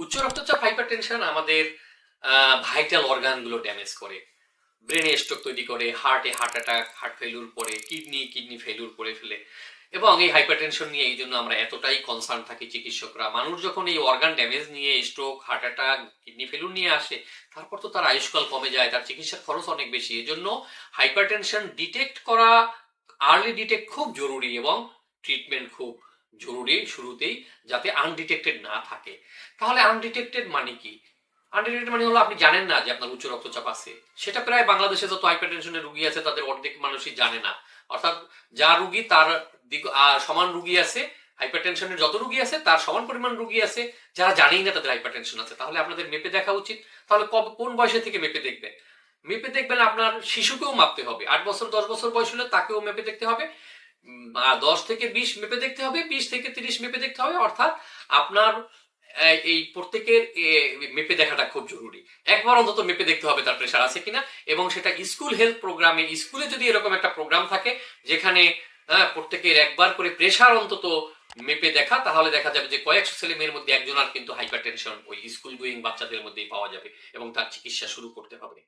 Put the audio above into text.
উচ্চ রক্তচাপ হাইপারটেনশন আমাদের ভাইটাল অর্গানগুলো ড্যামেজ করে, ব্রেনে স্ট্রোক তৈরি করে, হার্টে হার্ট অ্যাটাক, হার্ট ফেলিউর করে, কিডনি ফেলিউর করে ফেলে। এবং এই হাইপারটেনশন নিয়ে এই জন্য আমরা এতটাই কনসার্ন থাকি চিকিৎসকরা, মানুষ যখন এই অর্গান ড্যামেজ নিয়ে stroke, heart attack, kidney failure নিয়ে আসে, তারপর তো তার আয়ুষ্কাল কমে যায়, তার চিকিৎসার খরচ অনেক বেশি। এজন্য হাইপারটেনশন ডিটেক্ট করা, আর্লি ডিটেক্ট খুব জরুরি, এবং ট্রিটমেন্ট খুব জরুরি শুরুতেই, যাতে আনডিটেক্টেড না থাকে। তাহলে আনডিটেক্টেড মানে কি? আনডিটেক্টেড মানে হলো আপনি জানেন না যে আপনার উচ্চ রক্তচাপ আছে। সেটা প্রায় বাংলাদেশে যত হাইপারটেনশনের রুগী আছে তাদের অর্ধেক মানুষই জানে না। অর্থাৎ যা রুগী তার সমান রুগী আছে, হাইপারটেনশনের যত রুগী আছে তার সমান পরিমাণ রুগী আছে যারা জানেই না তাদের হাইপারটেনশন আছে। তাহলে আপনাদের মেপে দেখা উচিত। তাহলে কোন বয়সে থেকে মেপে দেখবেন? মেপে দেখবেন আপনার শিশুকেও মাপতে হবে। 8 বছর 10 বছর বয়স হলে তাকেও মেপে দেখতে হবে। 10 থেকে 20 মেপে দেখতে হবে, 20 থেকে 30 মেপে দেখতে হবে। অর্থাৎ আপনার এই প্রত্যেকের মেপে দেখাটা খুব জরুরি। একবার অন্তত মেপে দেখতে হবে তার প্রেশার আছে কিনা। এবং সেটা স্কুল হেলথ প্রোগ্রামে, স্কুলে যদি এরকম একটা প্রোগ্রাম থাকে যেখানে প্রত্যেকের একবার করে প্রেশার অন্তত মেপে দেখা, তাহলে দেখা যাবে যে কয়েকশো ছেলে মেয়ের মধ্যে একজনের কিন্তু হাইপারটেনশন ওই স্কুল গোয়িং বাচ্চাদের মধ্যেই পাওয়া যাবে, এবং তার চিকিৎসা শুরু করতে হবে।